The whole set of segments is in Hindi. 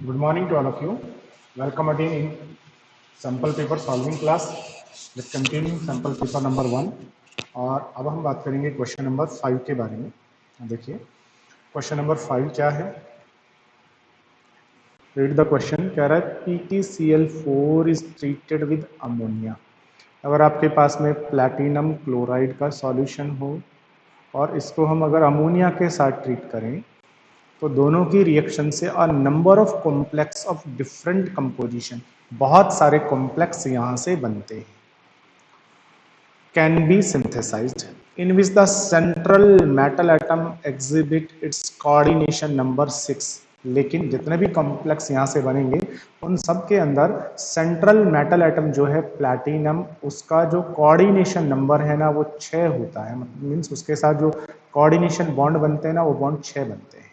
Good morning to all of you. Welcome again in sample paper solving class with continuing sample paper number 1। और अब हम बात करेंगे क्वेश्चन नंबर 5 के बारे में। देखिए क्वेश्चन नंबर 5 क्या है, रीड द क्वेश्चन। कह रहा है PtCl4 is treated with ammonia. अगर आपके पास में प्लैटिनम क्लोराइड का सॉल्यूशन हो और इसको हम अगर अमोनिया के साथ ट्रीट करें तो दोनों की रिएक्शन से a number of complex of different composition, बहुत सारे कॉम्प्लेक्स यहां से बनते हैं, can be synthesized in which the central metal atom exhibit its coordination number 6। लेकिन जितने भी कॉम्प्लेक्स यहाँ से बनेंगे उन सब के अंदर सेंट्रल मेटल एटम जो है प्लैटिनम, उसका जो कोऑर्डिनेशन नंबर है ना वो 6 होता है। मीन्स उसके साथ जो कोऑर्डिनेशन बॉन्ड बनते हैं ना वो बॉन्ड 6 बनते हैं।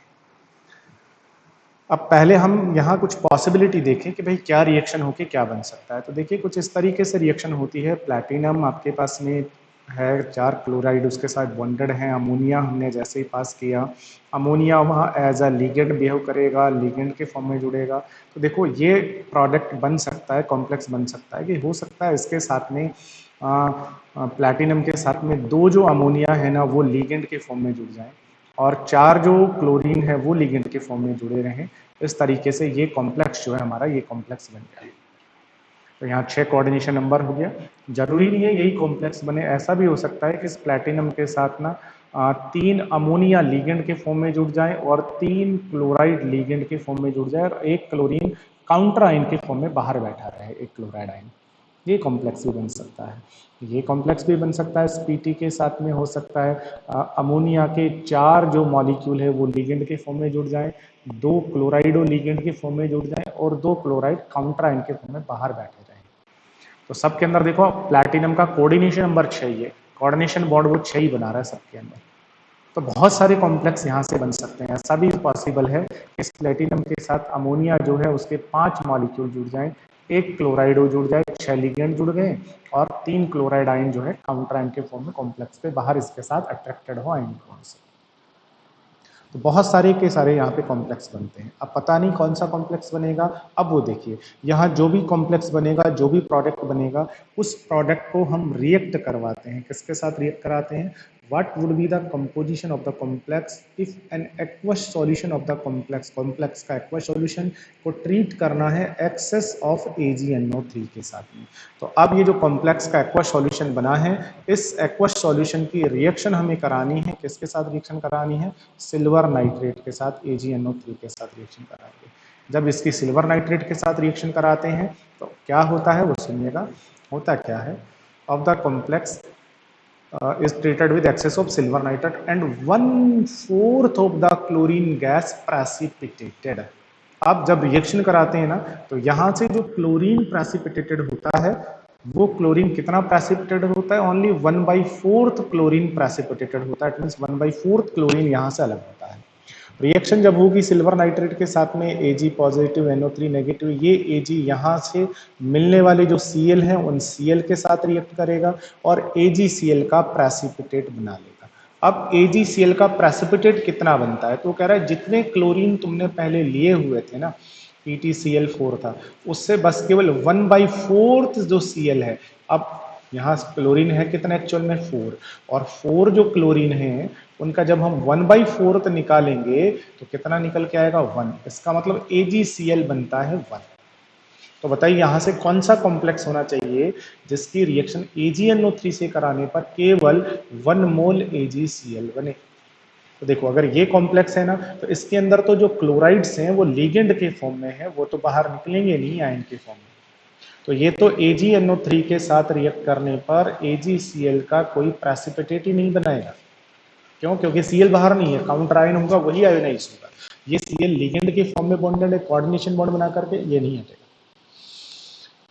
अब पहले हम यहाँ कुछ पॉसिबिलिटी देखें कि भाई क्या रिएक्शन होके क्या बन सकता है। तो देखिए कुछ इस तरीके से रिएक्शन होती है। प्लैटिनम आपके पास में है 4 क्लोराइड, उसके साथ बॉन्डेड है। अमोनिया हमने जैसे ही पास किया, अमोनिया वहाँ एज अ लिगेंड बिहेव करेगा, लिगेंड के फॉर्म में जुड़ेगा। तो देखो ये प्रोडक्ट बन सकता है, कॉम्प्लेक्स बन सकता है कि हो सकता है इसके साथ में प्लैटिनम के साथ में 2 जो अमोनिया है ना वो लिगेंड के फॉर्म में जुड़ जाए और 4 जो क्लोरीन है वो लिगेंड के फॉर्म में जुड़े रहें। इस तरीके से ये कॉम्प्लेक्स जो है हमारा, ये कॉम्प्लेक्स बन गया। तो यहाँ 6 कोऑर्डिनेशन नंबर हो गया। जरूरी नहीं है यही कॉम्प्लेक्स बने, ऐसा भी हो सकता है कि इस प्लैटिनम के साथ ना 3 अमोनिया लिगेंड के फॉर्म में जुड़ जाए और 3 क्लोराइड लिगेंड के फॉर्म में जुड़ जाए और एक क्लोरीन काउंटर आयन के फॉर्म में बाहर बैठा रहे, एक क्लोराइड आयन। ये कॉम्प्लेक्स भी बन सकता है। ये कॉम्प्लेक्स भी बन सकता है। Pt के साथ में हो सकता है अमोनिया के 4 जो मॉलिक्यूल है वो लिगेंड के फॉर्म में जुड़ जाएं, 2 क्लोराइडो लिगेंड के फॉर्म में जुड़ जाएं और 2 क्लोराइड काउंटर आयन के फॉर्म में बाहर बैठे रहें। तो सबके अंदर देखो प्लैटिनम का कोऑर्डिनेशन नंबर 6 है, कोऑर्डिनेशन बॉन्ड वो 6 ही बना रहा है सबके अंदर। तो बहुत सारे कॉम्प्लेक्स यहाँ से बन सकते हैं। ऐसा भी पॉसिबल है इस प्लेटिनम के साथ अमोनिया जो है उसके 5 मॉलिक्यूल जुड़ जाएं, 1 क्लोराइडो जुड़ जाए, 6 लिगेंड जुड़ गए और 3 क्लोराइड आयन जो है काउंटर आयन के फॉर्म में कॉम्प्लेक्स पे बाहर इसके साथ अट्रैक्टेड हो आयन कोण से। तो बहुत सारे के सारे यहाँ पे कॉम्प्लेक्स बनते हैं। अब पता नहीं कौन सा कॉम्प्लेक्स बनेगा, अब वो देखिए यहाँ जो भी कॉम्प्लेक्स बनेगा, जो भी प्रोडक्ट बनेगा, उस प्रोडक्ट को हम रिएक्ट करवाते हैं। किसके साथ रिएक्ट कराते हैं? What would be the composition of the complex if an aqueous solution of the complex, complex का aqueous solution को ट्रीट करना है एक्सेस ऑफ AgNO3 के साथ में। तो अब ये जो कॉम्प्लेक्स का aqueous solution बना है, इस aqueous solution की रिएक्शन हमें करानी है। किसके साथ रिएक्शन करानी है? सिल्वर नाइट्रेट के साथ, AgNO3 के साथ रिएक्शन कराएंगे। जब इसकी सिल्वर नाइट्रेट के साथ रिएक्शन कराते हैं तो क्या होता है वो सुनिएगा। होता क्या है, of the complex is treated with excess of silver nitrate and 1/4 of the chlorine gas precipitated। अब जब रिएक्शन कराते हैं ना तो यहाँ से जो क्लोरीन प्रेसिपिटेटेड होता है वो क्लोरीन कितना प्रेसिपिटेटेड होता है? ओनली 1/4 क्लोरीन प्रेसिपिटेटेड होता है। इट मीन्स 1/4 क्लोरीन यहाँ से अलग होता है। रिएक्शन जब होगी सिल्वर नाइट्रेट के साथ में Ag पॉजिटिव NO3 नेगेटिव, ये Ag यहाँ से मिलने वाले जो Cl हैं उन Cl के साथ रिएक्ट करेगा और AgCl का प्रेसिपिटेट बना लेगा। अब AgCl का प्रेसिपिटेट कितना बनता है? तो कह रहा है जितने क्लोरीन तुमने पहले लिए हुए थे ना, PtCl4 था, उससे बस केवल 1/4 जो Cl है। अब यहाँ क्लोरीन है कितना एक्चुअल में? 4, और 4 जो क्लोरीन है उनका जब हम 1/4 निकालेंगे तो कितना निकल के आएगा? 1। इसका मतलब AgCl बनता है 1। तो बताइए यहाँ से कौन सा कॉम्प्लेक्स होना चाहिए जिसकी रिएक्शन AgNO3 से कराने पर केवल 1 मोल AgCl बने? तो देखो अगर ये कॉम्प्लेक्स है ना तो इसके अंदर तो जो क्लोराइड्स हैं वो लिगेंड के फॉर्म में है, वो तो बाहर निकलेंगे नहीं आयन के फॉर्म में। तो ये तो AgNO3 के साथ रिएक्ट करने पर AgCl का कोई प्रेसिपिटेट ही नहीं बनाएगा। क्यों? क्योंकि Cl बाहर नहीं है, काउंटर आयन होगा वही आयोनाइज होगा। ये Cl लिगेंड के फॉर्म में बॉन्डेड है, कोऑर्डिनेशन बॉन्ड बना करके, ये नहीं हटेगा।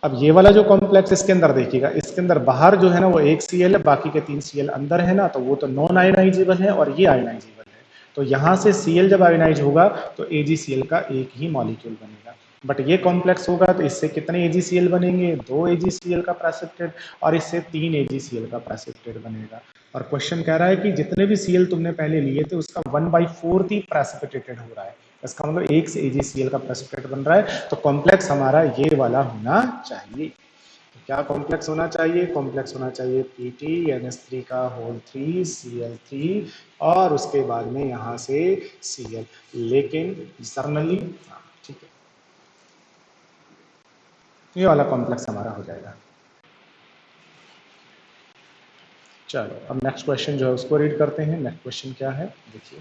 अब ये वाला जो कॉम्प्लेक्स इसके अंदर देखिएगा, इसके अंदर बाहर जो है ना वो 1 Cl है, बाकी के 3 Cl अंदर है ना, तो वो तो नॉन आयोनाइजेबल है और ये आयोनाइजेबल है। तो यहाँ से Cl जब आयोनाइज होगा तो AgCl का एक ही मॉलिक्यूल बनेगा। बट ये कॉम्प्लेक्स होगा तो इससे कितने AgCl बनेंगे? 2 AgCl का प्रेसिपिटेट और इससे 3 AgCl का प्रेसिपिटेट बनेगा। और क्वेश्चन कह रहा है कि जितने भी Cl तुमने पहले लिए थे उसका 1/4 ही प्रेसिपिटेटेड हो रहा है। इसका मतलब एक से AgCl का प्रेसिपिटेट बन रहा है, तो कॉम्प्लेक्स हमारा ये वाला होना चाहिए। तो क्या कॉम्प्लेक्स होना चाहिए? कॉम्प्लेक्स होना चाहिए PtNH3 का होल 3 Cl3 और उसके बाद में यहाँ से Cl, लेकिन जर्नली ठीक है, ये वाला कॉम्प्लेक्स हमारा हो जाएगा। चलो अब नेक्स्ट क्वेश्चन जो है उसको रीड करते हैं। नेक्स्ट क्वेश्चन क्या है देखिए,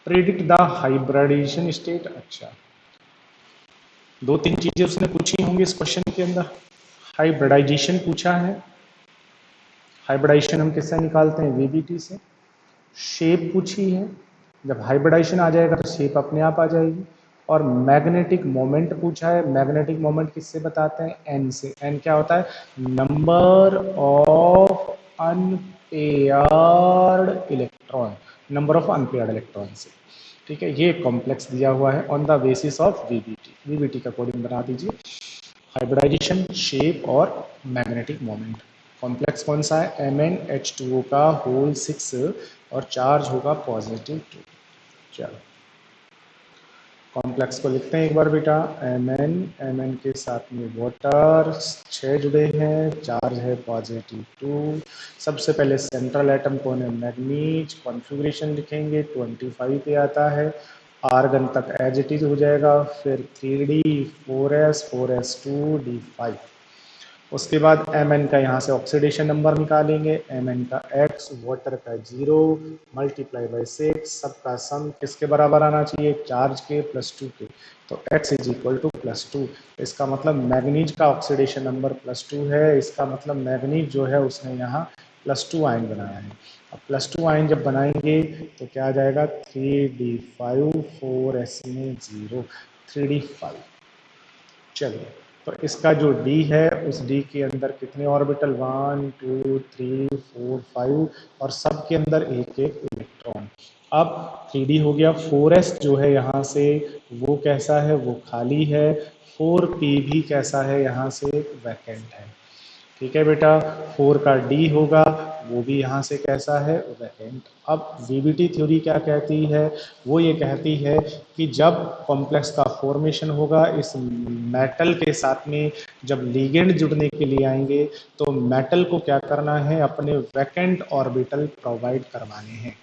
प्रेडिक्ट द हाइब्रिडाइजेशन स्टेट। अच्छा, दो तीन चीजें उसने पूछी होंगी इस क्वेश्चन के अंदर। हाइब्रिडाइजेशन पूछा है, हाइब्रिडाइजेशन हम किससे निकालते हैं? VBT से। शेप पूछी है, जब हाइब्रिडाइजेशन आ जाएगा तो शेप अपने आप आ जाएगी। और मैग्नेटिक मोमेंट पूछा है, मैग्नेटिक मोमेंट किससे बताते हैं? N से। N क्या होता है? Number of unpaired electron, number of unpaired electron से। ठीक है, ये कॉम्प्लेक्स दिया हुआ है on the basis of VBT। VBT का कोडिंग बना दीजिए, हाइब्रिडाइजेशन, शेप और मैग्नेटिक मोमेंट। कॉम्प्लेक्स कौन सा है? MnH2O का होल 6 और चार्ज होगा +2। चलो कॉम्प्लेक्स को लिखते हैं एक बार बेटा। Mn के साथ में वाटर 6 जुड़े हैं, चार्ज है +2। सबसे पहले सेंट्रल एटम कौन है? मैग्नीज। कॉन्फ़िगरेशन लिखेंगे 25 पे आता है, आर्गन तक एज इट इज हो जाएगा, फिर 3D 4s 4s2 D5। उसके बाद Mn का यहाँ से ऑक्सीडेशन नंबर निकालेंगे, Mn का x, वाटर का 0 मल्टीप्लाई बाई 6, सबका सम किसके बराबर आना चाहिए? चार्ज के +2 के। तो x इज इक्वल टू +2। इसका मतलब मैग्नीज का ऑक्सीडेशन नंबर +2 है, इसका मतलब मैग्नीज जो है उसने यहाँ +2 आयन बनाया है। अब +2 आयन जब बनाएंगे तो क्या आ जाएगा? 3D5 4s में 0 3D5। चलिए, तो इसका जो D है उस D के अंदर कितने ऑर्बिटल? 1 2 3 4 5 और सब के अंदर एक एक इलेक्ट्रॉन। अब 3D हो गया, 4s जो है यहाँ से वो कैसा है? वो खाली है। 4p भी कैसा है? यहाँ से वैकेंट है। ठीक है बेटा, 4 का D होगा, वो भी यहाँ से कैसा है? वैकेंट। अब VBT थ्योरी क्या कहती है? वो ये कहती है कि जब कॉम्प्लेक्स का फॉर्मेशन होगा, इस मेटल के साथ में जब लिगेंड जुड़ने के लिए आएंगे तो मेटल को क्या करना है? अपने वैकेंट ऑर्बिटल प्रोवाइड करवाने हैं।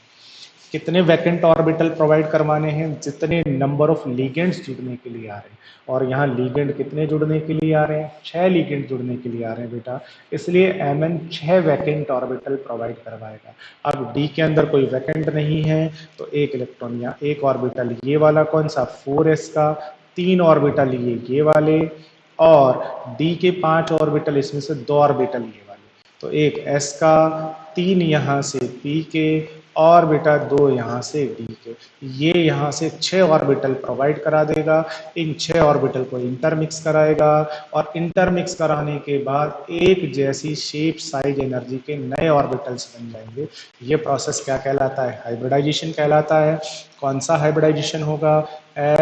कितने वैकेंट ऑर्बिटल प्रोवाइड करवाने हैं? जितने नंबर ऑफ लीगेंड्स जुड़ने के लिए आ रहे हैं। और यहाँ लीगेंड कितने जुड़ने के लिए आ रहे हैं? 6 लीगेंड जुड़ने के लिए आ रहे हैं बेटा, इसलिए Mn 6 वैकेंट ऑर्बिटल प्रोवाइड करवाएगा। अब D के अंदर कोई वैकेंट नहीं है तो एक इलेक्ट्रॉन या एक ऑर्बिटल ये वाला कौन सा? 4s का, 3 ऑर्बिटल ये वाले, और D के 5 ऑर्बिटल, इसमें से 2 ऑर्बिटल ये वाले। तो एक S का, 3 यहाँ से P के, और बेटा 2 यहाँ से D के। ये यहाँ से 6 ऑर्बिटल प्रोवाइड करा देगा। इन 6 ऑर्बिटल को इंटरमिक्स कराएगा और इंटरमिक्स कराने के बाद एक जैसी शेप साइज एनर्जी के नए ऑर्बिटल्स बन जाएंगे। ये प्रोसेस क्या कहलाता है? हाइब्रिडाइजेशन कहलाता है। कौन सा हाइब्रिडाइजेशन होगा?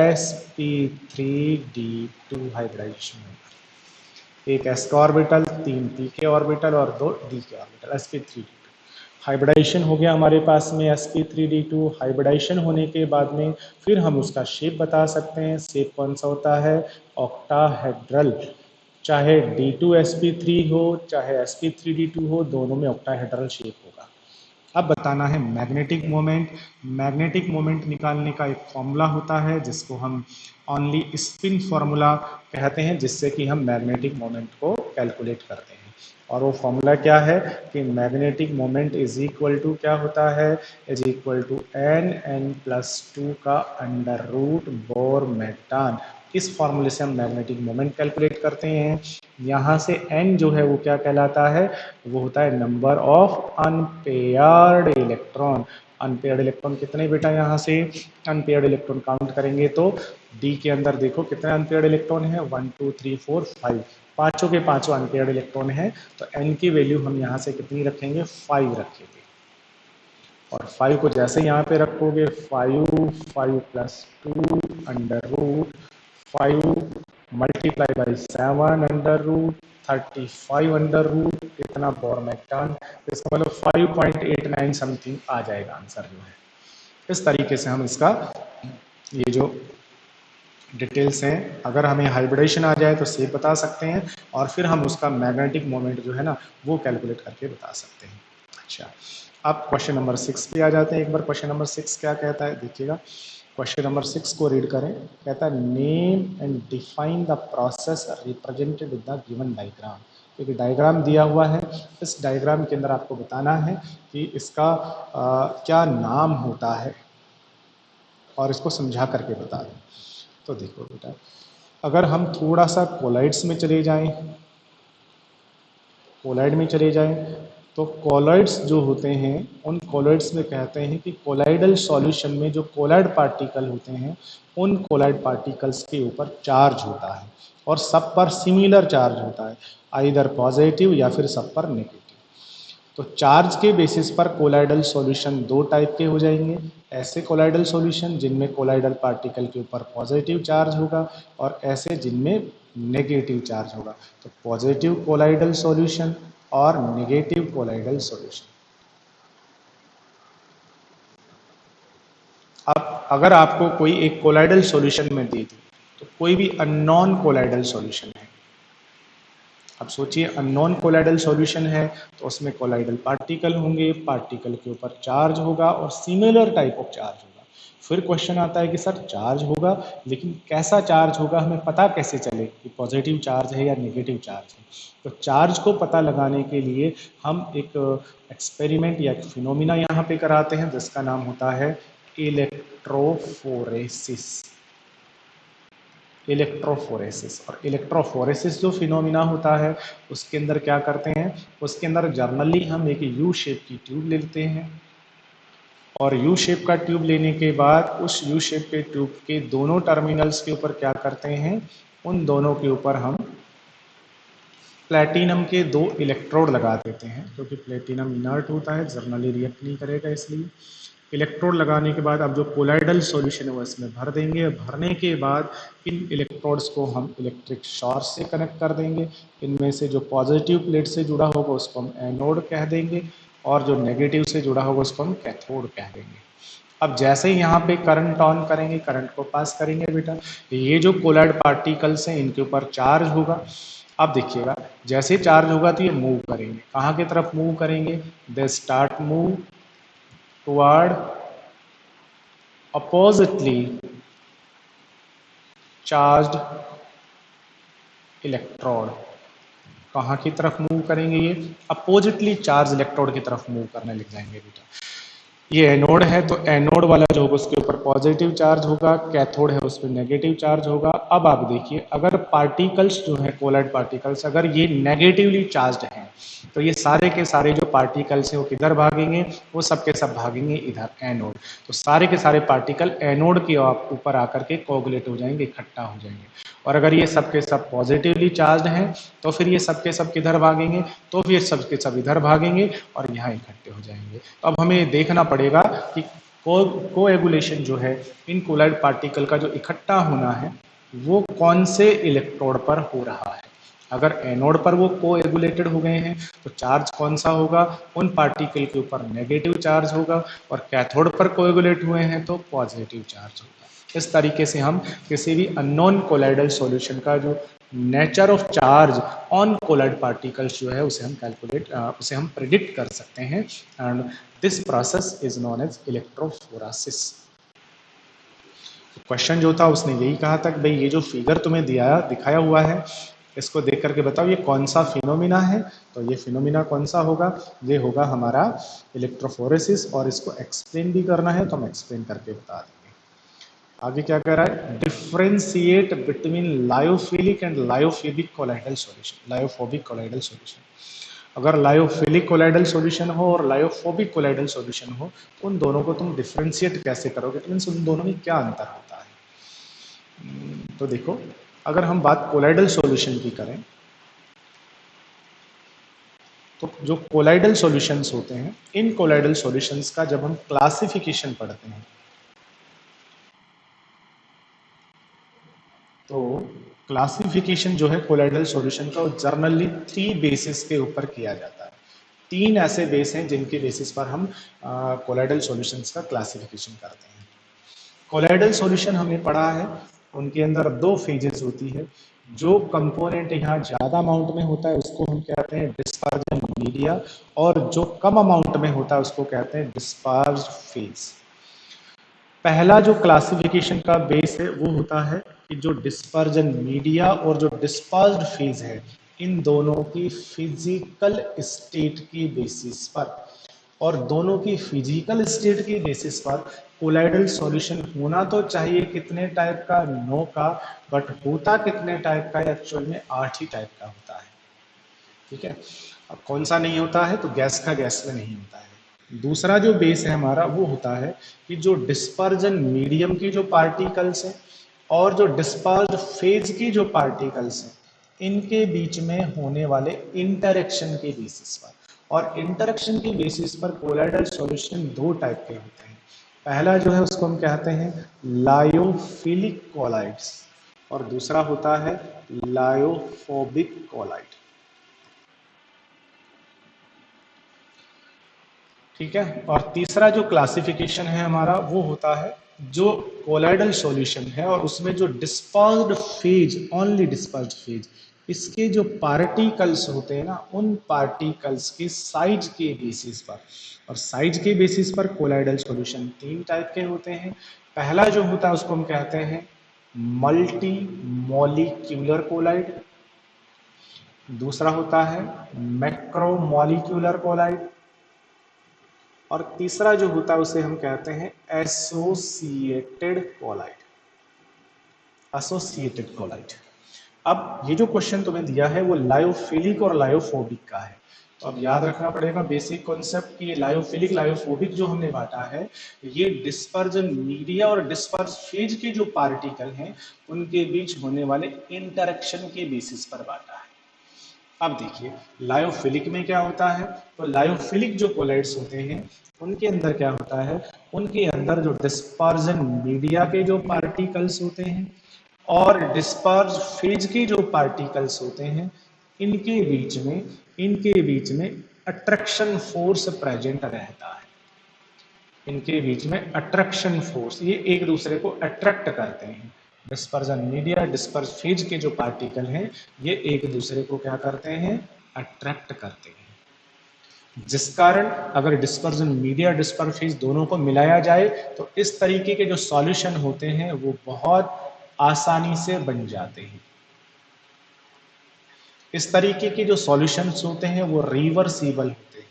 sp3d2 हाइब्रिडाइजेशन होगा। एक s का ऑर्बिटल, 3 p के ऑर्बिटल और 2 d के ऑर्बिटल, sp3d2 हाइब्रिडाइजेशन हो गया हमारे पास में sp3d2। हाइब्रिडाइजेशन होने के बाद में फिर हम उसका शेप बता सकते हैं। शेप कौन सा होता है? ऑक्टाहेड्रल। चाहे D2sp3 हो चाहे sp3d2 हो, दोनों में ऑक्टाहेड्रल शेप होगा। अब बताना है मैग्नेटिक मोमेंट। मैग्नेटिक मोमेंट निकालने का एक फॉर्मूला होता है जिसको हम ओनली स्पिन फॉर्मूला कहते हैं, जिससे कि हम मैग्नेटिक मोमेंट को कैलकुलेट करते हैं। और वो फॉर्मूला क्या है कि magnetic moment is equal to क्या होता है? इज इक्वल टू N+2 का अंडर रूट बोर मेटान। इस फॉर्मूले से हम मैग्नेटिक मोमेंट कैलकुलेट करते हैं। यहाँ से N जो है वो क्या कहलाता है? वो होता है number of unpaired electron. Unpaired electron कितने बेटा? यहाँ से अनपेयर्ड इलेक्ट्रॉन काउंट करेंगे तो D के अंदर देखो कितने अनपेयर्ड इलेक्ट्रॉन है? 1 2 3 4 5, पांचों के पांचों अनपेयर्ड इलेक्ट्रॉन है। तो N की वैल्यू हम यहाँ से कितनी रखेंगे? 5 रखेंगे। और 5 को जैसे यहाँ पे रखोगे 5 5 + 2 under root 5 multiply by 7 under root 35 under root इतना बोरमेक्टान, इसका मतलब 5.89 समथिंग आ जाएगा आंसर जो है। इस तरीके से हम इसका ये जो डिटेल्स हैं, अगर हमें हाइब्रिडेशन आ जाए तो सेप बता सकते हैं, और फिर हम उसका मैग्नेटिक मोमेंट जो है ना वो कैलकुलेट करके बता सकते हैं। अच्छा, अब क्वेश्चन नंबर 6 पे आ जाते हैं। एक बार क्वेश्चन नंबर 6 क्या कहता है देखिएगा। क्वेश्चन नंबर 6 को रीड करें। कहता है name and define the process represented with the given diagram. एक डायग्राम दिया हुआ है, इस डायग्राम के अंदर आपको बताना है कि इसका क्या नाम होता है और इसको समझा करके बता दें। तो देखो बेटा, अगर हम थोड़ा सा कोलाइड्स में चले जाएं, कोलाइड में चले जाएं तो कोलाइड्स जो होते हैं उन कोलाइड्स में कहते हैं कि कोलाइडल सॉल्यूशन में जो कोलाइड पार्टिकल होते हैं उन कोलाइड पार्टिकल्स के ऊपर चार्ज होता है और सब पर सिमिलर चार्ज होता है, आइदर पॉजिटिव या फिर सब पर नेगेटिव। तो चार्ज के बेसिस पर कोलाइडल सॉल्यूशन दो टाइप के हो जाएंगे। ऐसे कोलाइडल सॉल्यूशन जिनमें कोलाइडल पार्टिकल के ऊपर पॉजिटिव चार्ज होगा और ऐसे जिनमें नेगेटिव चार्ज होगा। तो पॉजिटिव कोलाइडल सॉल्यूशन और नेगेटिव कोलाइडल सॉल्यूशन। अब अगर आपको कोई एक कोलाइडल सॉल्यूशन में दे दी तो कोई भी अननोन कोलाइडल सॉल्यूशन है, अब सोचिए अननोन कोलाइडल सॉल्यूशन है तो उसमें कोलाइडल पार्टिकल होंगे, पार्टिकल के ऊपर चार्ज होगा और सिमिलर टाइप ऑफ चार्ज होगा। फिर क्वेश्चन आता है कि सर चार्ज होगा लेकिन कैसा चार्ज होगा, हमें पता कैसे चले कि पॉजिटिव चार्ज है या नेगेटिव चार्ज है। तो चार्ज को पता लगाने के लिए हम एक एक्सपेरिमेंट या फिनोमिना यहाँ पे कराते हैं जिसका नाम होता है इलेक्ट्रोफोरेसिस। इलेक्ट्रोफोरेसिस, और इलेक्ट्रोफोरेसिस जो फिनोमिना होता है उसके अंदर क्या करते हैं, उसके अंदर जर्नली हम एक यू शेप की ट्यूब लेते हैं और यू शेप का ट्यूब लेने के बाद उस यू शेप के ट्यूब के दोनों टर्मिनल्स के ऊपर क्या करते हैं, उन दोनों के ऊपर हम प्लेटिनम के 2 इलेक्ट्रोड लगा देते हैं, क्योंकि प्लेटिनम इनर्ट होता है, जर्नली रिएक्ट नहीं करेगा इसलिए। इलेक्ट्रोड लगाने के बाद अब जो कोलाइडल सॉल्यूशन है वो इसमें भर देंगे। भरने के बाद इन इलेक्ट्रोड्स को हम इलेक्ट्रिक शॉर्ट से कनेक्ट कर देंगे। इनमें से जो पॉजिटिव प्लेट से जुड़ा होगा उसको हम एनोड कह देंगे और जो नेगेटिव से जुड़ा होगा उसको हम कैथोड कह देंगे। अब जैसे ही यहाँ पे करंट ऑन करेंगे, करंट को पास करेंगे बेटा, ये जो कोलाइड पार्टिकल्स हैं इनके ऊपर चार्ज होगा। अब देखिएगा जैसे चार्ज होगा तो ये मूव करेंगे, कहाँ की तरफ मूव करेंगे, they start move toward oppositely charged electrode. कहाँ की तरफ मूव करेंगे, ये अपोजिटली चार्ज इलेक्ट्रोड की तरफ मूव करने लग जाएंगे बेटा। ये एनोड है तो एनोड वाला जो होगा उसके ऊपर पॉजिटिव चार्ज होगा, कैथोड है उस पर नेगेटिव चार्ज होगा। अब आप देखिए अगर पार्टिकल्स जो है कोलाइड पार्टिकल्स अगर ये नेगेटिवली चार्ज्ड हैं तो ये सारे के सारे जो पार्टिकल्स हैं वो किधर भागेंगे, वो सब के सब भागेंगे इधर एनोड। तो सारे के सारे पार्टिकल एनोड के ऊपर आकर के कोगुलेट हो जाएंगे, इकट्ठा हो जाएंगे। और अगर ये सब के सब पॉजिटिवली चार्ज्ड हैं तो फिर ये सब के सब किधर भागेंगे, तो फिर सब के सब इधर भागेंगे और यहाँ इकट्ठे हो जाएंगे। तो अब हमें देखना पड़ेगा कि कोएगुलेशन जो है इन कोलाइड पार्टिकल का जो इकट्ठा होना है वो कौन से इलेक्ट्रोड पर हो रहा है। अगर एनोड पर वो कोएगुलेटेड हो गए हैं तो चार्ज कौन सा होगा, उन पार्टिकल के ऊपर नेगेटिव चार्ज होगा, और कैथोड पर कोएगुलेट हुए हैं तो पॉजिटिव चार्ज होगा। इस तरीके से हम किसी भी अननोन कोलाइडल सॉल्यूशन का जो nature of charge on colloid particles जो है उसे हम प्रिडिक्ट कर सकते हैं। And this process is known as electrophoresis. Question जो था उसने यही कहा था कि भाई ये जो फिगर तुम्हें दिखाया हुआ है इसको देख करके बताओ ये कौन सा फिनोमिना है। तो ये फिनोमिना कौन सा होगा, ये होगा हमारा इलेक्ट्रोफोरेसिस, और इसको एक्सप्लेन भी करना है तो हम एक्सप्लेन करके बता देंगे। आगे क्या कह रहा है, differentiate between lyophilic and lyophobic colloidal solution. Lyophobic colloidal solution, अगर लायोफिलिक कोलाइडल सॉल्यूशन हो और लायोफोबिक कोलाइडल सॉल्यूशन हो तो उन दोनों को तुम डिफ्रेंशिएट कैसे करोगे, तो मीन्स उन दोनों में क्या अंतर होता है। तो देखो अगर हम बात कोलाइडल सॉल्यूशन की करें तो जो कोलाइडल सॉल्यूशंस होते हैं इन कोलाइडल सॉल्यूशंस का जब हम क्लासिफिकेशन पढ़ते हैं तो क्लासिफिकेशन जो है कोलाइडल सॉल्यूशन का, वो जर्नली 3 बेसिस के ऊपर किया जाता है। 3 ऐसे बेस हैं जिनके बेसिस पर हम कोलाइडल सॉल्यूशंस का क्लासिफिकेशन करते हैं। कोलाइडल सॉल्यूशन हमने पढ़ा है, उनके अंदर 2 फेजेस होती है। जो कंपोनेंट यहाँ ज्यादा अमाउंट में होता है उसको हम कहते हैं डिस्पर्जन मीडिया, और जो कम अमाउंट में होता है उसको कहते हैं डिस्पर्ज फेज। पहला जो क्लासिफिकेशन का बेस है वो होता है कि जो डिस्पर्जन मीडिया और जो डिस्पर्ज्ड फेज है, इन दोनों की फिजिकल स्टेट की बेसिस पर, और दोनों की फिजिकल स्टेट की बेसिस पर कोलाइडल सॉल्यूशन होना तो चाहिए कितने टाइप का, 9 का, बट होता कितने टाइप का, एक्चुअल में 8 ही टाइप का होता है। ठीक है, अब कौन सा नहीं होता है, तो गैस का गैस में नहीं होता है। दूसरा जो बेस है हमारा वो होता है कि जो डिस्पर्जन मीडियम की जो पार्टिकल्स हैं और जो डिस्पर्ज फेज की जो पार्टिकल्स हैं, इनके बीच में होने वाले इंटरेक्शन के बेसिस पर, और इंटरेक्शन के बेसिस पर कोलाइडल सॉल्यूशन 2 टाइप के होते हैं। पहला जो है उसको हम कहते हैं लायोफिलिक कोलाइड्स, और दूसरा होता है लायोफोबिक कोलाइड। ठीक है, और तीसरा जो क्लासिफिकेशन है हमारा वो होता है जो कोलाइडल सॉल्यूशन है और उसमें जो dispersed phase, only dispersed phase, इसके जो पार्टिकल्स होते हैं ना, उन पार्टिकल्स के साइज के बेसिस पर, और साइज के बेसिस पर कोलाइडल सॉल्यूशन 3 टाइप के होते हैं। पहला जो होता है उसको हम कहते हैं मल्टी मॉलिक्यूलर कोलाइड, दूसरा होता है मैक्रो मॉलिक्यूलर कोलाइड, और तीसरा जो होता है उसे हम कहते हैं एसोसिएटेड कोलाइड, एसोसिएटेड कोलाइड। अब ये जो क्वेश्चन तुम्हें दिया है वो लायोफिलिक और लायोफोबिक का है, तो अब याद रखना पड़ेगा बेसिक कॉन्सेप्ट कि ये लायोफिलिक लायोफोबिक जो हमने बांटा है, ये डिस्पर्जन मीडिया और डिस्पर्स फेज के जो पार्टिकल हैं उनके बीच होने वाले इंटरेक्शन के बेसिस पर बांटा है। अब देखिए लायोफिलिक में क्या होता है, तो लायोफिलिक जो कोलाइड्स होते हैं उनके अंदर क्या होता है, उनके अंदर जो डिस्पर्जन मीडिया के जो पार्टिकल्स होते हैं और डिस्पर्ज फेज के जो पार्टिकल्स होते हैं, इनके बीच में अट्रैक्शन फोर्स प्रेजेंट रहता है। इनके बीच में अट्रैक्शन फोर्स, ये एक दूसरे को अट्रैक्ट करते हैं। डिस्पर्जन मीडिया, डिस्पर्ज फेज के जो पार्टिकल हैं, ये एक दूसरे को क्या करते हैं, अट्रैक्ट करते हैं। जिस कारण अगर डिस्पर्जन मीडिया डिस्पर्ज फेज दोनों को मिलाया जाए तो इस तरीके के जो सॉल्यूशन होते हैं वो बहुत आसानी से बन जाते हैं। इस तरीके के जो सॉल्यूशंस होते हैं वो रिवर्सिबल होते हैं।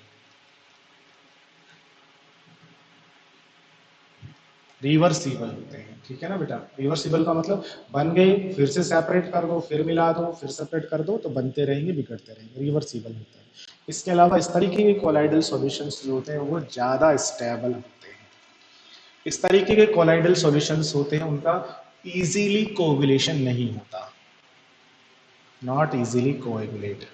रिवर्सिबल होते हैं, ठीक है ना बेटा। रिवर्सिबल का मतलब बन गए, फिर से सेपरेट कर दो, फिर मिला दो, फिर सेपरेट कर दो, तो बनते रहेंगे, बिगड़ते रहेंगे, रिवर्सिबल होता है। इसके अलावा इस तरीके के कोलाइडल सॉल्यूशंस जो होते हैं वो ज़्यादा स्टेबल होते हैं। इस तरीके के कोलाइडल सॉल्यूशंस होते हैं उनका इजीली कोएगुलेशन नहीं होता, नॉट इजीली कोएगुलेट,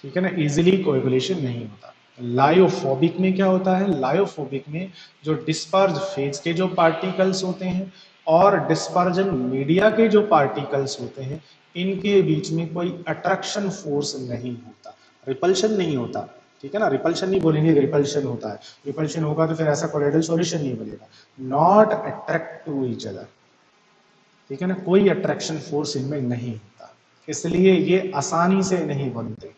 ठीक है ना, इजीली कोएगुलेशन नहीं होता। लायोफोबिक में क्या होता है, लायोफोबिक में जो डिस्पर्ज फेज के जो पार्टिकल्स होते हैं और डिस्पर्जन मीडिया के जो पार्टिकल्स होते हैं, इनके बीच में कोई अट्रैक्शन फोर्स नहीं होता, रिपल्शन नहीं होता। ठीक है ना, रिपल्शन नहीं बोलेंगे, रिपल्शन होता है। रिपल्शन होगा तो फिर ऐसा कोलाइडल सॉल्यूशन नहीं बनेगा। Not attract to each other, ठीक है ना, कोई अट्रैक्शन फोर्स इनमें नहीं होता, इसलिए ये आसानी से नहीं बनते,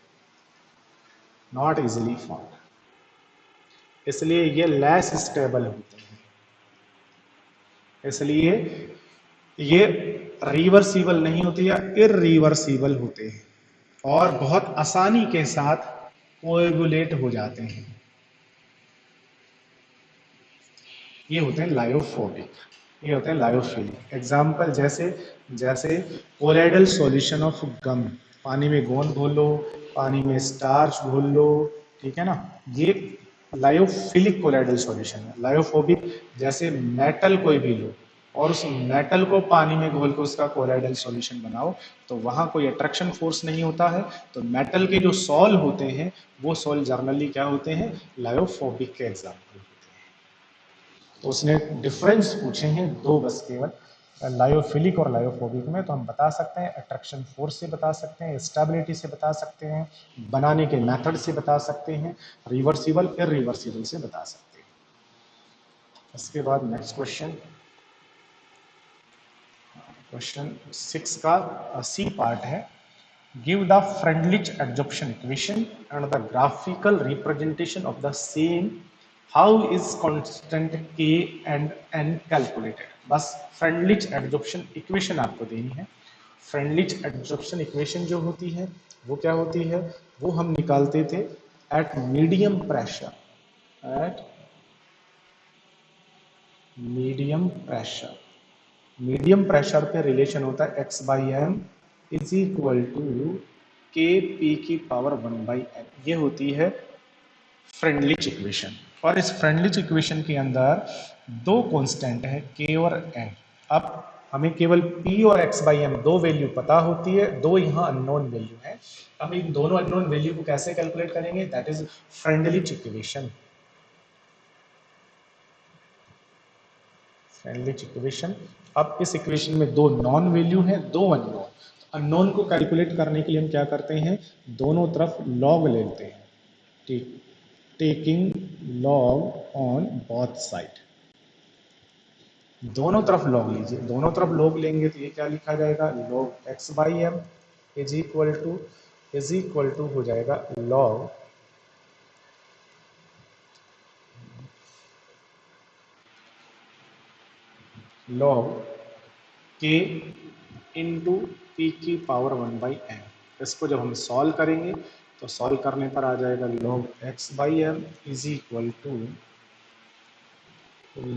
नॉट इजीली फॉर्म, इसलिए ये लेस स्टेबल होते हैं, इसलिए ये रिवर्सिबल नहीं होती या इरिवर्सिबल होते हैं और बहुत आसानी के साथ कोएगुलेट हो जाते हैं। ये होते हैं लायोफोबिक, ये होते हैं लायोफिलिक। एग्जाम्पल जैसे जैसे कोलाइडल सॉल्यूशन ऑफ गम, पानी में गोंद घोल लो, पानी में स्टार्च घोल लो, ठीक है ना, ये लायोफिलिक कोलाइडल सॉल्यूशन है। लायोफोबिक जैसे मेटल कोई भी लो और उस मेटल को पानी में घोल के उसका कोलाइडल सॉल्यूशन बनाओ, तो वहां कोई अट्रैक्शन फोर्स नहीं होता है, तो मेटल के जो सॉल होते हैं वो सॉल जर्नली क्या होते हैं, लायोफोबिक के एग्जाम्पल। तो उसने डिफरेंस पूछे हैं 2 बस केवल, लायोफिलिक और लायोफोबिक में तो हम बता सकते हैं अट्रैक्शन फोर्स से बता सकते हैं, स्टेबिलिटी से बता सकते हैं, बनाने के मेथड से बता सकते हैं, रिवर्सिबल इरिवर्सिबल से बता सकते हैं। इसके बाद नेक्स्ट क्वेश्चन, क्वेश्चन 6 का सी पार्ट है, give the Freundlich adsorption equation and the graphical representation of the same, how is constant के एंड एन कैलकुलेटेड। बस फ्रेंडलिच एडजॉर्प्शन इक्वेशन आपको देनी है। फ्रेंडलिच एडजॉर्प्शन इक्वेशन जो होती है वो क्या होती है, वो हम निकालते थे at medium pressure, at medium pressure. Medium pressure पे रिलेशन होता है x by M is equal to K P की पावर 1/n। ये होती है फ्रेंडलिच इक्वेशन। और इस फ्रेंडलिच इक्वेशन के अंदर दो कांस्टेंट है k और n। अब हमें केवल p और x बाई एम दो वैल्यू पता होती है, दो यहाँ अननोन वैल्यू है। अब इन दोनों अननोन वैल्यू को कैसे कैलकुलेट करेंगे, that is Freundlich equation. Freundlich equation. अब इस इक्वेशन में दो नॉन वैल्यू है, दो अननोन। अननोन को कैलकुलेट करने के लिए हम क्या करते हैं, दोनों तरफ लॉग लेते हैं, ठीक, taking log on both side. दोनों तरफ लॉग लीजिए, दोनों तरफ लॉग लेंगे तो ये क्या लिखा जाएगा, log x by M is equal to हो जाएगा लॉग k इंटू पी की पावर 1/n। इसको जब हम सॉल्व करेंगे तो सॉल्व करने पर आ जाएगा log x by M is equal to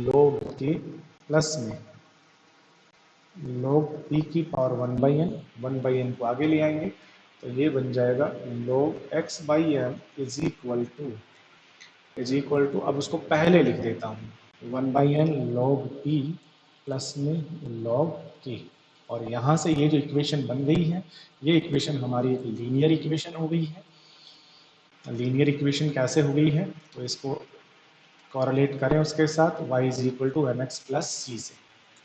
log k plus में log p की पावर 1/n, 1/n को आगे ले आएंगे तो ये बन जाएगा log x by M is equal to, अब उसको पहले लिख देता हूँ 1/n log p प्लस में log k। और यहाँ से ये जो इक्वेशन बन गई है, ये इक्वेशन हमारी एक लीनियर इक्वेशन हो गई है। लीनियर इक्वेशन कैसे हो गई है, तो इसको कॉरेलेट करें उसके साथ y is equal to m x plus c से।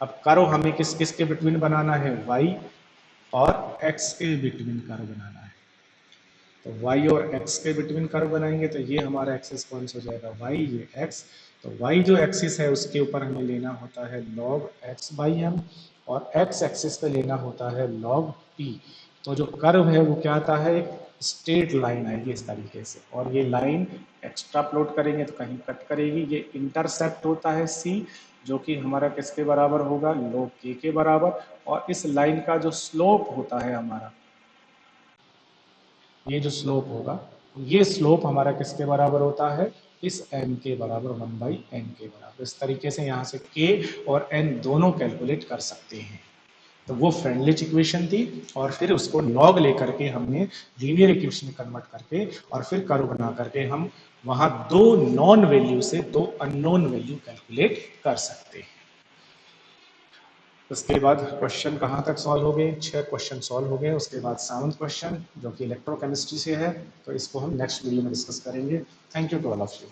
अब करो हमें किस किस के बिटवीन बनाना है, y और x के बिटवीन कर्व बनाना है। तो y और x के बिटवीन कर्व बनाएंगे तो ये हमारा एक्सिस कौन सा हो जाएगा, y, ये x। तो y जो एक्सिस है उसके ऊपर हमें लेना होता है log x बाई एम, और x एक्सिस पे लेना होता है log p। तो जो कर्व है वो क्या आता है, एक स्ट्रेट लाइन आएगी इस तरीके से, और ये लाइन एक्स्ट्रा प्लॉट करेंगे तो कहीं कट करेगी। ये इंटरसेप्ट होता है c, जो कि हमारा किसके बराबर होगा, log k के बराबर। और इस लाइन का जो स्लोप होता है हमारा, ये जो स्लोप होगा, ये स्लोप हमारा किसके बराबर होता है, इस n के बराबर 1/n के बराबर। इस तरीके से यहाँ से k और n दोनों कैलकुलेट कर सकते हैं। तो वो फ्रेंडलिच इक्वेशन थी, और फिर उसको लॉग लेकर के हमने लीनियर इक्वेशन में कन्वर्ट करके और फिर कर्व बना करके हम वहां दो नॉन वैल्यू से दो अननोन वैल्यू कैलकुलेट कर सकते हैं। उसके बाद क्वेश्चन कहाँ तक सॉल्व हो गए, 6 क्वेश्चन सॉल्व हो गए। उसके बाद 7वां क्वेश्चन जो कि इलेक्ट्रोकेमिस्ट्री से है, तो इसको हम नेक्स्ट वीडियो में डिस्कस करेंगे। Thank you to all of you.